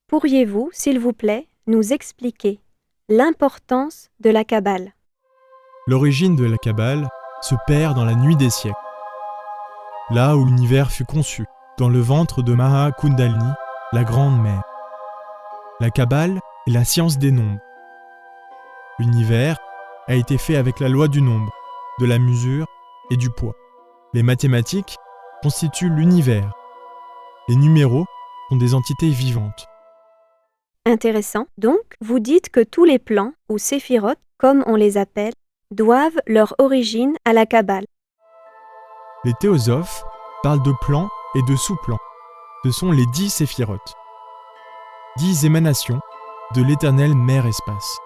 Pourriez-vous, s'il vous plaît, nous expliquer l'importance de la Kabbale? L'origine de la Kabbale se perd dans la nuit des siècles. Là où l'univers fut conçu, dans le ventre de Maha Kundalini, la grande mère. La Kabbale est la science des nombres. L'univers a été fait avec la loi du nombre, de la mesure et du poids. Les mathématiques constituent l'univers. Les numéros sont des entités vivantes. Intéressant. Donc, vous dites que tous les plans, ou séphirotes, comme on les appelle, doivent leur origine à la Kabbale. Les théosophes parlent de plans et de sous-plans. Ce sont les 10 séphirotes. 10 émanations de l'éternelle mère espace.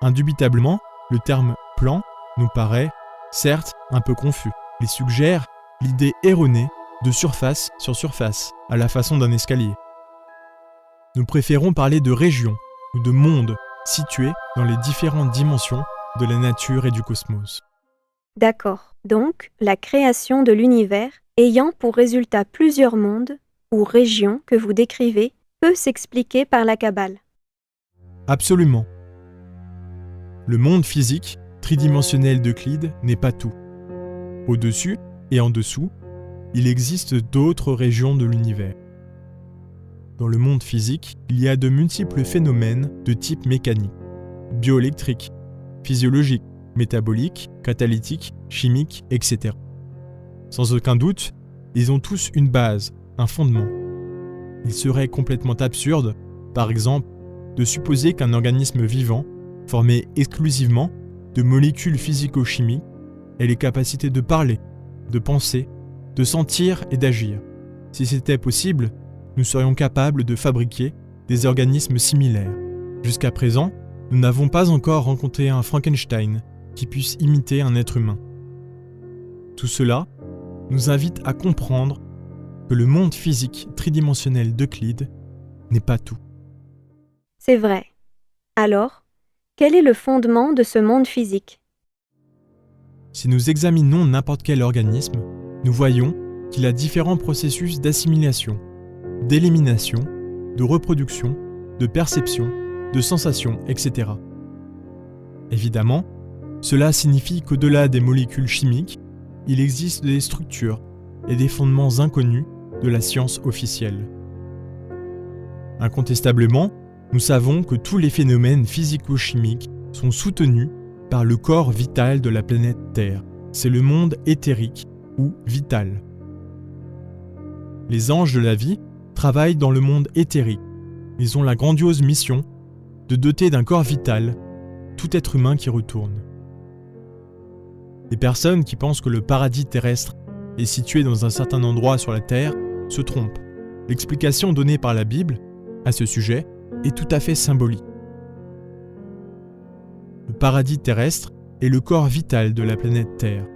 Indubitablement, le terme « plan » nous paraît, certes, un peu confus. Il suggère l'idée erronée de surface sur surface, à la façon d'un escalier. Nous préférons parler de régions ou de mondes situés dans les différentes dimensions de la nature et du cosmos. D'accord. Donc, la création de l'univers, ayant pour résultat plusieurs mondes ou régions que vous décrivez, peut s'expliquer par la Kabbale. Absolument. Le monde physique, tridimensionnel d'Euclide, n'est pas tout. Au-dessus et en dessous, il existe d'autres régions de l'univers. Dans le monde physique, il y a de multiples phénomènes de type mécanique, bioélectrique, physiologique, métabolique, catalytique, chimique, etc. Sans aucun doute, ils ont tous une base, un fondement. Il serait complètement absurde, par exemple, de supposer qu'un organisme vivant, formé exclusivement de molécules physico-chimiques, ait les capacités de parler, de penser, de sentir et d'agir. Si c'était possible, nous serions capables de fabriquer des organismes similaires. Jusqu'à présent, nous n'avons pas encore rencontré un Frankenstein qui puisse imiter un être humain. Tout cela nous invite à comprendre que le monde physique tridimensionnel d'Euclide n'est pas tout. C'est vrai. Alors, quel est le fondement de ce monde physique? Si nous examinons n'importe quel organisme, nous voyons qu'il a différents processus d'assimilation, d'élimination, de reproduction, de perception, de sensation, etc. Évidemment, cela signifie qu'au-delà des molécules chimiques, il existe des structures et des fondements inconnus de la science officielle. Incontestablement, nous savons que tous les phénomènes physico-chimiques sont soutenus par le corps vital de la planète Terre. C'est le monde éthérique ou vital. Les anges de la vie travaillent dans le monde éthérique. Ils ont la grandiose mission de doter d'un corps vital tout être humain qui retourne. Les personnes qui pensent que le paradis terrestre est situé dans un certain endroit sur la Terre se trompent. L'explication donnée par la Bible à ce sujet est tout à fait symbolique. Le paradis terrestre est le corps vital de la planète Terre.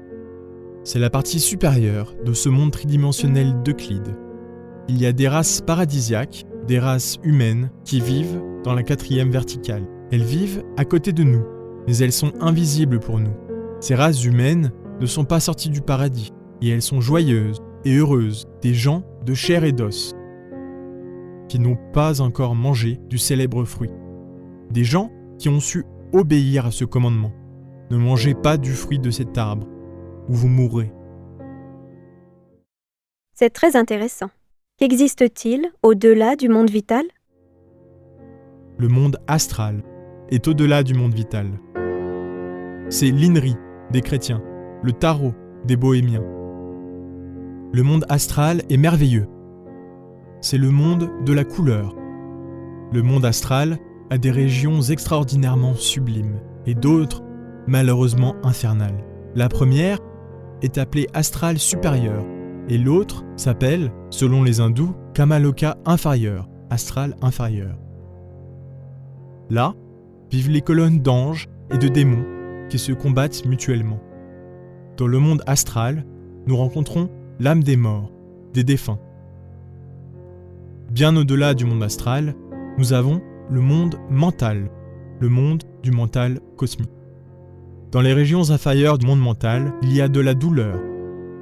C'est la partie supérieure de ce monde tridimensionnel d'Euclide. Il y a des races paradisiaques, des races humaines qui vivent dans la 4e verticale. Elles vivent à côté de nous, mais elles sont invisibles pour nous. Ces races humaines ne sont pas sorties du paradis, et elles sont joyeuses et heureuses, des gens de chair et d'os, qui n'ont pas encore mangé du célèbre fruit. Des gens qui ont su obéir à ce commandement. Ne mangez pas du fruit de cet arbre, ou vous mourrez. C'est très intéressant. Qu'existe-t-il au-delà du monde vital? Le monde astral est au-delà du monde vital. C'est l'Inri des chrétiens, le tarot des bohémiens. Le monde astral est merveilleux. C'est le monde de la couleur. Le monde astral a des régions extraordinairement sublimes et d'autres malheureusement infernales. La première est appelée astral supérieur et l'autre s'appelle, selon les hindous, Kamaloka inférieur, astral inférieur. Là vivent les colonnes d'anges et de démons qui se combattent mutuellement. Dans le monde astral, nous rencontrons l'âme des morts, des défunts. Bien au-delà du monde astral, nous avons le monde mental, le monde du mental cosmique. Dans les régions inférieures du monde mental, il y a de la douleur,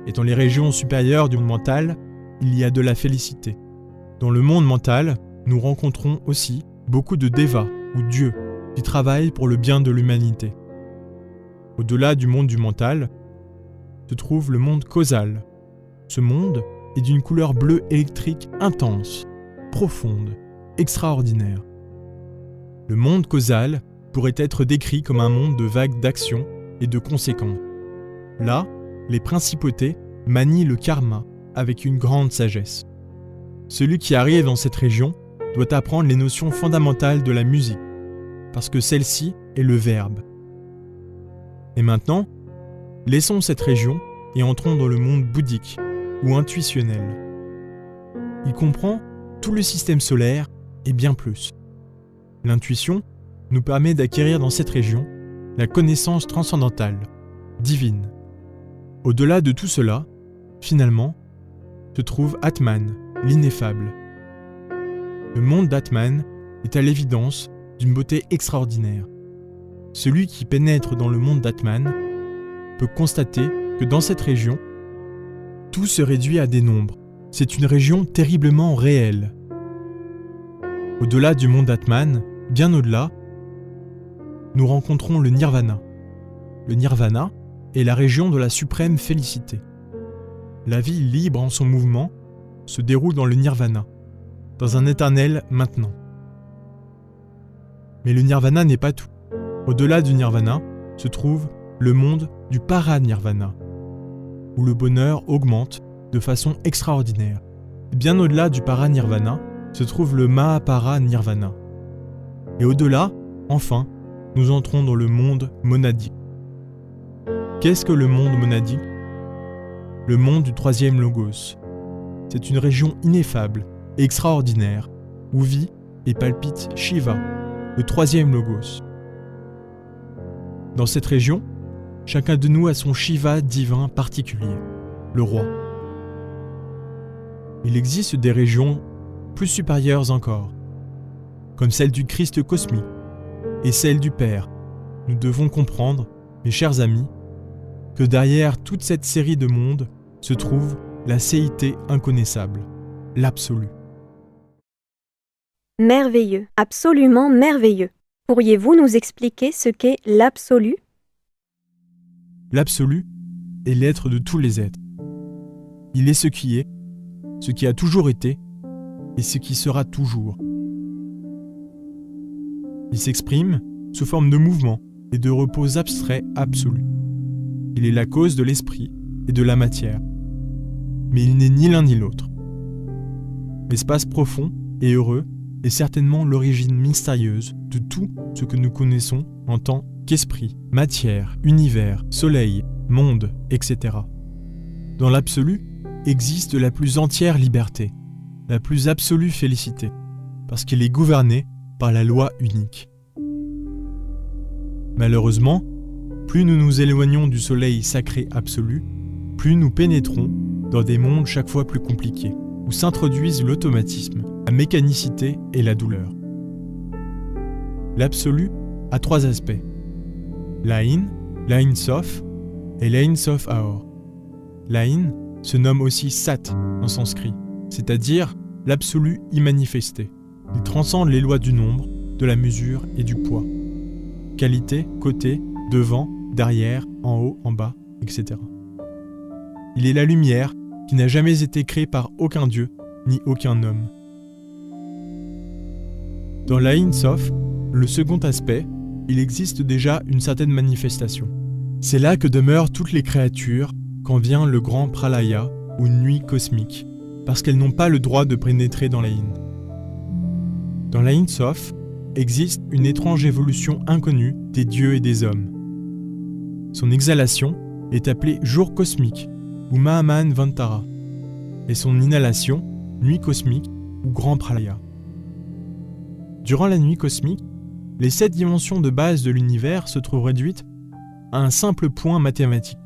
et dans les régions supérieures du monde mental, il y a de la félicité. Dans le monde mental, nous rencontrons aussi beaucoup de devas ou dieux qui travaillent pour le bien de l'humanité. Au-delà du monde du mental, se trouve le monde causal. Ce monde est d'une couleur bleue électrique intense, profonde, extraordinaire. Le monde causal pourrait être décrit comme un monde de vagues d'actions et de conséquences. Là, les principautés manient le karma avec une grande sagesse. Celui qui arrive dans cette région doit apprendre les notions fondamentales de la musique, parce que celle-ci est le verbe. Et maintenant, laissons cette région et entrons dans le monde bouddhique ou intuitionnel. Il comprend tout le système solaire et bien plus. L'intuition nous permet d'acquérir dans cette région la connaissance transcendantale, divine. Au-delà de tout cela, finalement, se trouve Atman, l'ineffable. Le monde d'Atman est à l'évidence d'une beauté extraordinaire. Celui qui pénètre dans le monde d'Atman peut constater que dans cette région, tout se réduit à des nombres. C'est une région terriblement réelle. Au-delà du monde d'Atman, bien au-delà, nous rencontrons le Nirvana. Le Nirvana est la région de la suprême félicité. La vie libre en son mouvement se déroule dans le Nirvana, dans un éternel maintenant. Mais le Nirvana n'est pas tout. Au-delà du Nirvana se trouve le monde du Paranirvana, où le bonheur augmente de façon extraordinaire. Bien au-delà du Paranirvana se trouve le Mahaparanirvana. Et au-delà, enfin, nous entrons dans le monde monadique. Qu'est-ce que le monde monadique ? Le monde du troisième logos. C'est une région ineffable et extraordinaire où vit et palpite Shiva, le troisième logos. Dans cette région, chacun de nous a son Shiva divin particulier, le roi. Il existe des régions plus supérieures encore, comme celle du Christ cosmique et celle du Père. Nous devons comprendre, mes chers amis, que derrière toute cette série de mondes se trouve la céité inconnaissable, l'absolu. Merveilleux, absolument merveilleux. Pourriez-vous nous expliquer ce qu'est l'absolu ? L'absolu est l'être de tous les êtres. Il est ce qui a toujours été et ce qui sera toujours. Il s'exprime sous forme de mouvement et de repos abstrait absolu. Il est la cause de l'esprit et de la matière. Mais il n'est ni l'un ni l'autre. L'espace profond et heureux est certainement l'origine mystérieuse de tout ce que nous connaissons en tant qu'esprit, matière, univers, soleil, monde, etc. Dans l'absolu existe la plus entière liberté, la plus absolue félicité, parce qu'il est gouverné par la loi unique. Malheureusement, plus nous nous éloignons du soleil sacré absolu, plus nous pénétrons dans des mondes chaque fois plus compliqués, où s'introduisent l'automatisme, la mécanicité et la douleur. L'absolu a trois aspects. L'Ain, l'Ain Sof et l'Ain Sof Aor. L'Ain se nomme aussi Sat en sanskrit, c'est-à-dire l'absolu immanifesté. Il transcende les lois du nombre, de la mesure et du poids. Qualité, côté, devant, derrière, en haut, en bas, etc. Il est la lumière qui n'a jamais été créée par aucun dieu ni aucun homme. Dans l'Ain Sof, le second aspect, il existe déjà une certaine manifestation. C'est là que demeurent toutes les créatures quand vient le grand pralaya ou nuit cosmique, parce qu'elles n'ont pas le droit de pénétrer dans l'Ain. Dans l'Ain Sof existe une étrange évolution inconnue des dieux et des hommes. Son exhalation est appelée jour cosmique ou Mahaman Vantara, et son inhalation, nuit cosmique ou grand pralaya. Durant la nuit cosmique, les 7 dimensions de base de l'univers se trouvent réduites à un simple point mathématique,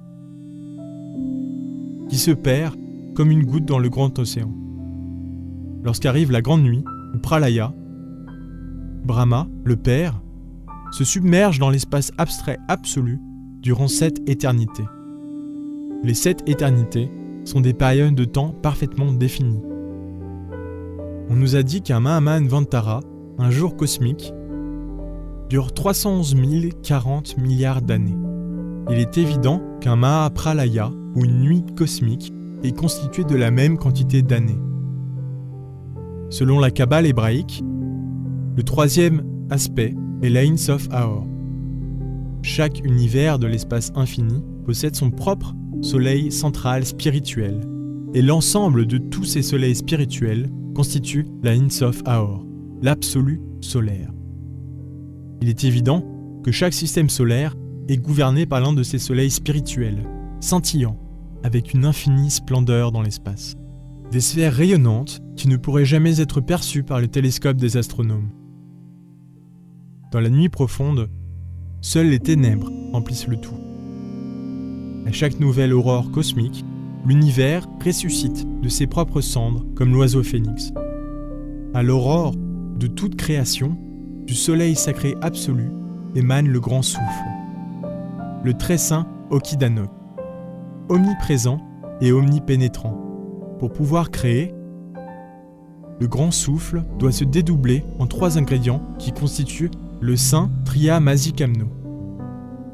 qui se perd comme une goutte dans le grand océan. Lorsqu'arrive la grande nuit, ou pralaya, Brahma, le Père, se submerge dans l'espace abstrait absolu durant 7 éternités. Les 7 éternités sont des périodes de temps parfaitement définies. On nous a dit qu'un Mahamanvantara, un jour cosmique, dure 311 040 milliards d'années. Il est évident qu'un Mahapralaya, ou une nuit cosmique, est constitué de la même quantité d'années. Selon la Kabbale hébraïque, le troisième aspect est l'Ain Sof Aor. Chaque univers de l'espace infini possède son propre soleil central spirituel, et l'ensemble de tous ces soleils spirituels constitue l'Ain Sof Aor, l'absolu solaire. Il est évident que chaque système solaire est gouverné par l'un de ces soleils spirituels, scintillants, avec une infinie splendeur dans l'espace. Des sphères rayonnantes qui ne pourraient jamais être perçues par les télescopes des astronomes. Dans la nuit profonde, seules les ténèbres remplissent le tout. À chaque nouvelle aurore cosmique, l'univers ressuscite de ses propres cendres comme l'oiseau phénix. À l'aurore de toute création, du soleil sacré absolu émane le grand souffle, le très saint Okidanok, omniprésent et omnipénétrant. Pour pouvoir créer, le grand souffle doit se dédoubler en 3 ingrédients qui constituent le saint Triya Masikamno,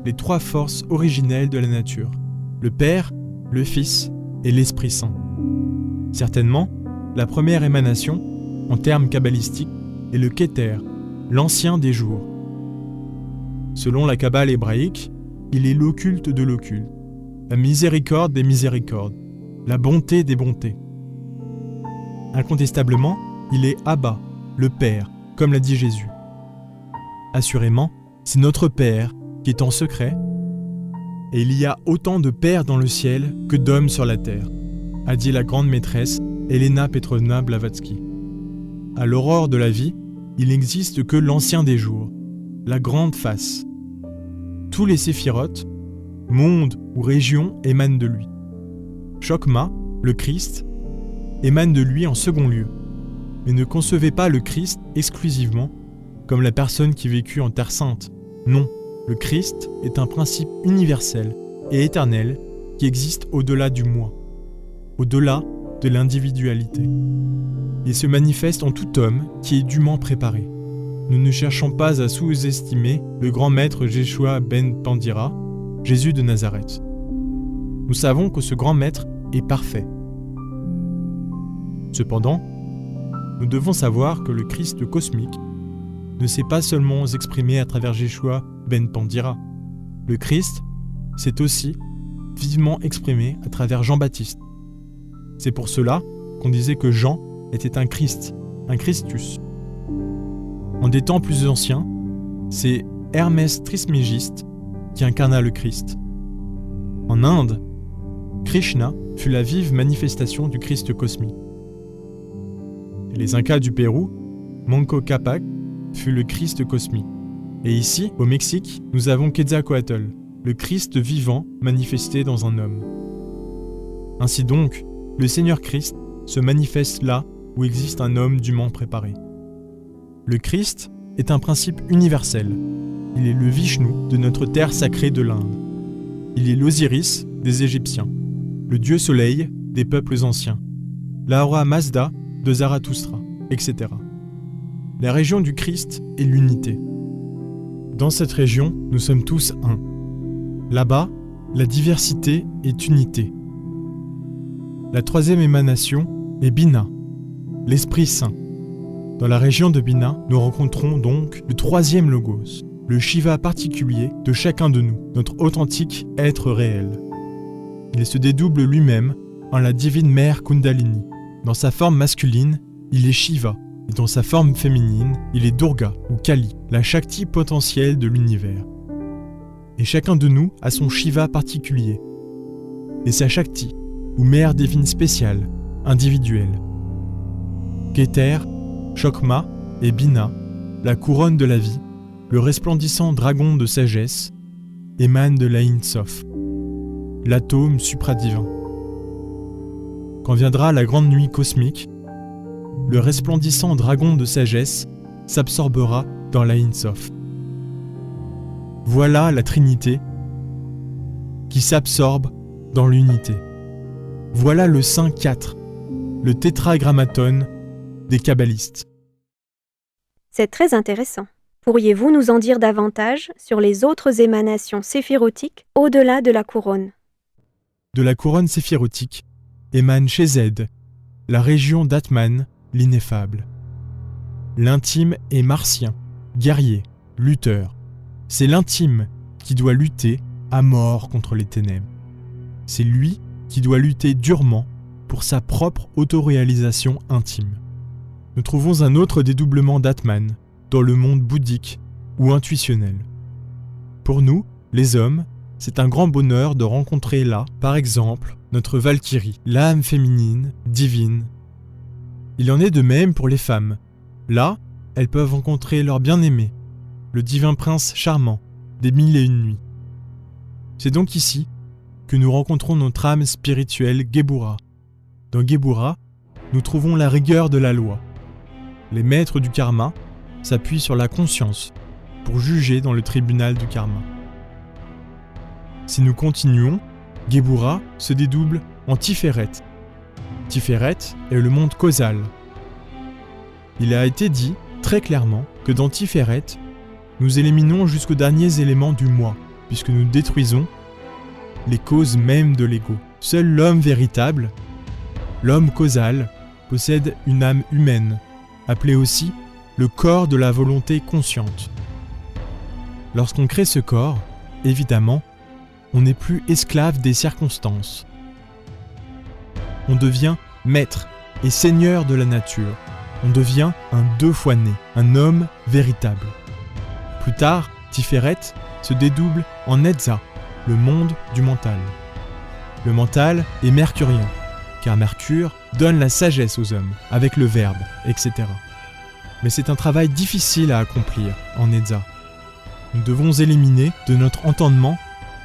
les 3 forces originelles de la nature, le Père, le Fils et l'Esprit Saint. Certainement, la première émanation, en termes kabbalistiques, est le Keter, l'ancien des jours. Selon la Kabbale hébraïque, il est l'occulte de l'occulte, la miséricorde des miséricordes, la bonté des bontés. Incontestablement, il est Abba, le Père, comme l'a dit Jésus. Assurément, c'est notre Père qui est en secret, et il y a autant de pères dans le ciel que d'hommes sur la terre, a dit la grande maîtresse Elena Petrovna Blavatsky. À l'aurore de la vie, il n'existe que l'ancien des jours, la grande face. Tous les séphirotes, mondes ou régions émanent de lui. Chokma, le Christ, émane de lui en second lieu. Mais ne concevez pas le Christ exclusivement comme la personne qui vécut en Terre Sainte. Non, le Christ est un principe universel et éternel qui existe au-delà du moi, au-delà de l'individualité. Il se manifeste en tout homme qui est dûment préparé. Nous ne cherchons pas à sous-estimer le grand maître Yeshua ben Pandira, Jésus de Nazareth. Nous savons que ce grand maître est parfait. Cependant, nous devons savoir que le Christ cosmique ne s'est pas seulement exprimé à travers Yeshua ben Pandira. Le Christ s'est aussi vivement exprimé à travers Jean-Baptiste. C'est pour cela qu'on disait que Jean était un Christ, un Christus. En des temps plus anciens, c'est Hermès Trismégiste qui incarna le Christ. En Inde, Krishna fut la vive manifestation du Christ cosmique. Et les Incas du Pérou, Manco Cápac fut le Christ cosmique. Et ici, au Mexique, nous avons Quetzalcoatl, le Christ vivant manifesté dans un homme. Ainsi donc, le Seigneur Christ se manifeste là où existe un homme dûment préparé. Le Christ est un principe universel. Il est le Vishnu de notre terre sacrée de l'Inde. Il est l'Osiris des Égyptiens, le dieu soleil des peuples anciens, l'Ahura Mazda de Zarathustra, etc. La région du Christ est l'unité. Dans cette région, nous sommes tous un. Là-bas, la diversité est unité. La troisième émanation est Bina, l'Esprit Saint. Dans la région de Bina, nous rencontrons donc le troisième Logos, le Shiva particulier de chacun de nous, notre authentique être réel. Il se dédouble lui-même en la divine mère Kundalini. Dans sa forme masculine, il est Shiva, et dans sa forme féminine, il est Durga ou Kali, la Shakti potentielle de l'univers. Et chacun de nous a son Shiva particulier, et sa Shakti, ou mère divine spéciale, individuelle. Keter, Chokma et Bina, la couronne de la vie, le resplendissant dragon de sagesse, émanent de l'Ain Sof, l'atome supradivin. Quand viendra la grande nuit cosmique, le resplendissant dragon de sagesse s'absorbera dans l'Ain Sof. Voilà la Trinité qui s'absorbe dans l'unité. Voilà le Saint 4, le tétragrammaton des kabbalistes. C'est très intéressant. Pourriez-vous nous en dire davantage sur les autres émanations séphirotiques au-delà de la couronne? De la couronne séphirotique émane Shezed, la région d'Atman, l'ineffable. L'intime est martien, guerrier, lutteur. C'est l'intime qui doit lutter à mort contre les ténèbres. C'est lui qui doit lutter durement pour sa propre autoréalisation intime. Nous trouvons un autre dédoublement d'Atman dans le monde bouddhique ou intuitionnel. Pour nous, les hommes, c'est un grand bonheur de rencontrer là, par exemple, notre Valkyrie, l'âme féminine, divine. Il en est de même pour les femmes. Là, elles peuvent rencontrer leur bien-aimé, le divin prince charmant des 1001 nuits. C'est donc ici que nous rencontrons notre âme spirituelle Gebura. Dans Gebura, nous trouvons la rigueur de la loi. Les maîtres du karma s'appuient sur la conscience pour juger dans le tribunal du karma. Si nous continuons, Gebura se dédouble en Tiferet. Tiferet est le monde causal. Il a été dit très clairement que dans Tiferet, nous éliminons jusqu'aux derniers éléments du moi, puisque nous détruisons les causes mêmes de l'ego. Seul l'homme véritable, l'homme causal, possède une âme humaine, appelée aussi le corps de la volonté consciente. Lorsqu'on crée ce corps, évidemment, on n'est plus esclave des circonstances. On devient maître et seigneur de la nature. On devient un deux fois né, un homme véritable. Plus tard, Tiferet se dédouble en Netza, le monde du mental. Le mental est mercurien, car Mercure donne la sagesse aux hommes, avec le verbe, etc. Mais c'est un travail difficile à accomplir en Netza. Nous devons éliminer de notre entendement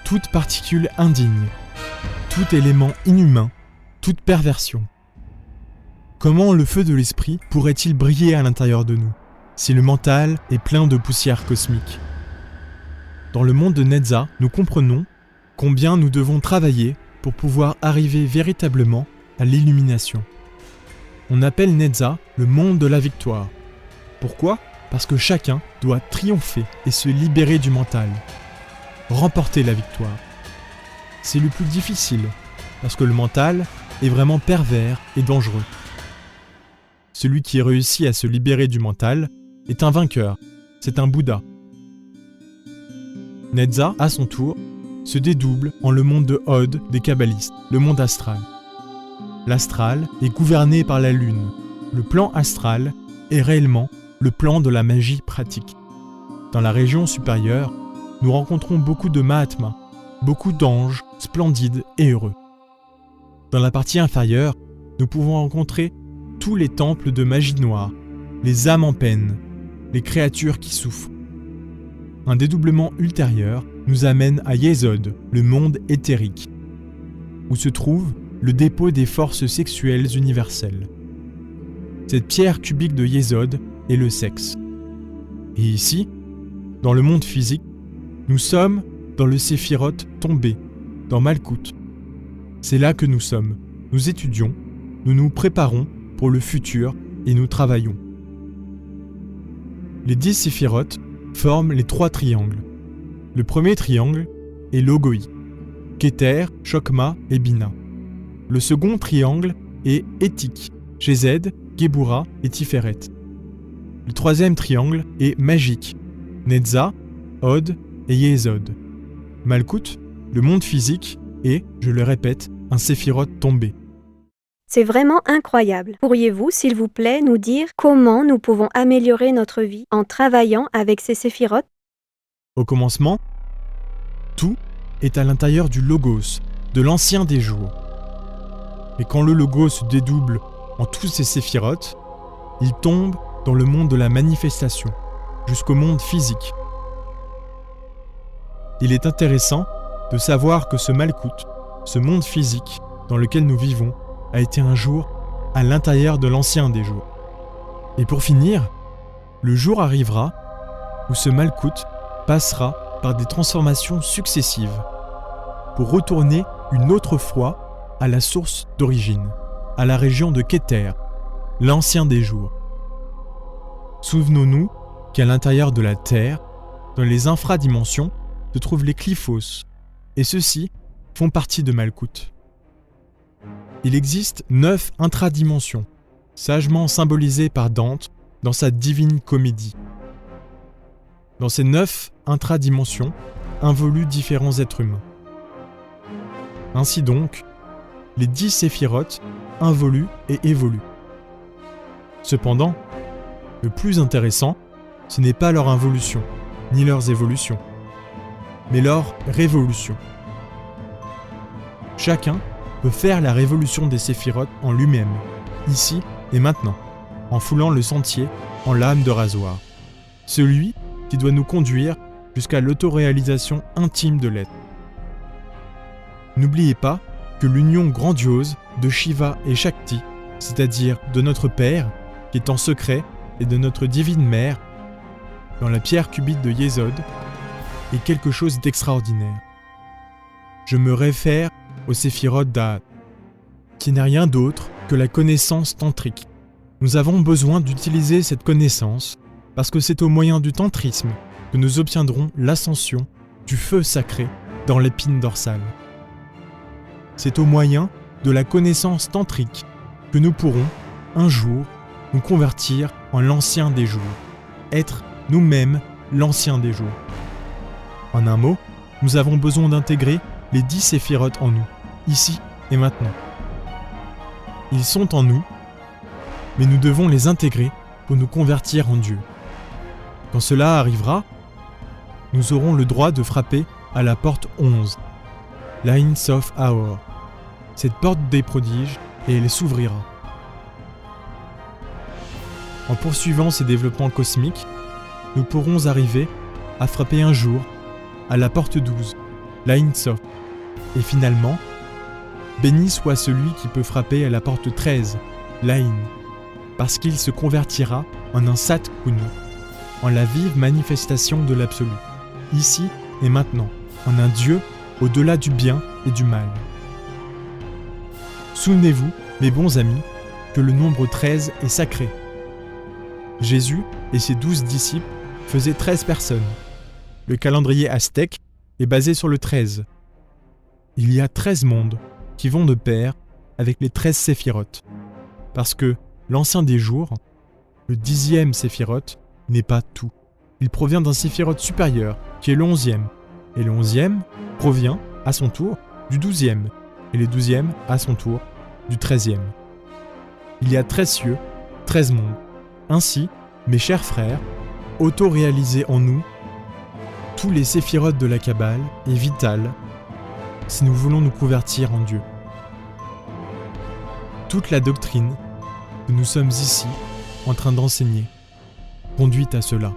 toute particule indigne, tout élément inhumain, toute perversion. Comment le feu de l'esprit pourrait-il briller à l'intérieur de nous, si le mental est plein de poussière cosmique? Dans le monde de Netza, nous comprenons combien nous devons travailler pour pouvoir arriver véritablement à l'illumination. On appelle Netza le monde de la victoire. Pourquoi ? Parce que chacun doit triompher et se libérer du mental. Remporter la victoire. C'est le plus difficile, parce que le mental est vraiment pervers et dangereux. Celui qui réussit à se libérer du mental est un vainqueur, c'est un Bouddha. Netza, à son tour, se dédouble en le monde de Hod des kabbalistes, le monde astral. L'astral est gouverné par la lune. Le plan astral est réellement le plan de la magie pratique. Dans la région supérieure, nous rencontrons beaucoup de Mahatmas, beaucoup d'anges splendides et heureux. Dans la partie inférieure, nous pouvons rencontrer tous les temples de magie noire, les âmes en peine, les créatures qui souffrent. Un dédoublement ultérieur nous amène à Yesod, le monde éthérique, où se trouve le dépôt des forces sexuelles universelles. Cette pierre cubique de Yesod est le sexe. Et ici, dans le monde physique, nous sommes dans le séphiroth tombé, dans Malkout. C'est là que nous sommes. Nous étudions, nous nous préparons pour le futur et nous travaillons. Les 10 séphiroth forment les 3 triangles. Le premier triangle est l'Ogoi, Keter, Chokma et Bina. Le second triangle est Éthique, Shezed, Gebura et Tiferet. Le troisième triangle est magique, Netza, Hod et Yesod. Malkout, le monde physique, est, je le répète, un séphiroth tombé. C'est vraiment incroyable. Pourriez-vous, s'il vous plaît, nous dire comment nous pouvons améliorer notre vie en travaillant avec ces séphiroth? Au commencement, tout est à l'intérieur du logos, de l'ancien des jours. Et quand le logos se dédouble en tous ces séphiroth, il tombe dans le monde de la manifestation, jusqu'au monde physique. Il est intéressant de savoir que ce Malkout, ce monde physique dans lequel nous vivons, a été un jour à l'intérieur de l'ancien des jours. Et pour finir, le jour arrivera où ce Malkout passera par des transformations successives pour retourner une autre fois à la source d'origine, à la région de Keter, l'ancien des jours. Souvenons-nous qu'à l'intérieur de la Terre, dans les infradimensions, se trouvent les Qliphos, et ceux-ci font partie de Malkuth. Il existe 9 intradimensions, sagement symbolisées par Dante dans sa Divine Comédie. Dans ces 9 intradimensions involuent différents êtres humains. Ainsi donc, les 10 séphirotes involuent et évoluent. Cependant, le plus intéressant, ce n'est pas leur involution, ni leurs évolutions, mais leur révolution. Chacun peut faire la révolution des séphirotes en lui-même, ici et maintenant, en foulant le sentier en lame de rasoir. Celui qui doit nous conduire jusqu'à l'autoréalisation intime de l'être. N'oubliez pas que l'union grandiose de Shiva et Shakti, c'est-à-dire de notre Père, qui est en secret, et de notre divine Mère, dans la pierre cubique de Yesod, est quelque chose d'extraordinaire. Je me réfère au séphirote d'Ahat, qui n'est rien d'autre que la connaissance tantrique. Nous avons besoin d'utiliser cette connaissance parce que c'est au moyen du tantrisme que nous obtiendrons l'ascension du feu sacré dans l'épine dorsale. C'est au moyen de la connaissance tantrique que nous pourrons, un jour, nous convertir en l'ancien des jours, être nous-mêmes l'ancien des jours. En un mot, nous avons besoin d'intégrer les 10 séphirotes en nous, ici et maintenant. Ils sont en nous, mais nous devons les intégrer pour nous convertir en Dieu. Quand cela arrivera, nous aurons le droit de frapper à la porte 11, l'Ain Sof Aor, cette porte des prodiges, et elle s'ouvrira. En poursuivant ces développements cosmiques, nous pourrons arriver à frapper un jour à la porte 12, l'Ain Sof, et finalement, béni soit celui qui peut frapper à la porte 13, l'Ain, parce qu'il se convertira en un Sat Kun, en la vive manifestation de l'absolu, ici et maintenant, en un Dieu au-delà du bien et du mal. Souvenez-vous, mes bons amis, que le nombre 13 est sacré. Jésus et ses 12 disciples faisaient 13 personnes. Le calendrier aztèque est basé sur le 13. Il y a 13 mondes qui vont de pair avec les 13 séphirotes. Parce que l'ancien des jours, le 10e séphirote, n'est pas tout. Il provient d'un séphirote supérieur, qui est le 11e. Et le 11e provient, à son tour, du 12e. Et le 12e, à son tour, du 13e. Il y a 13 cieux, 13 mondes. Ainsi, mes chers frères, auto-réalisez en nous tous les séphirotes de la Kabbale est vital si nous voulons nous convertir en Dieu. Toute la doctrine que nous sommes ici en train d'enseigner conduit à cela.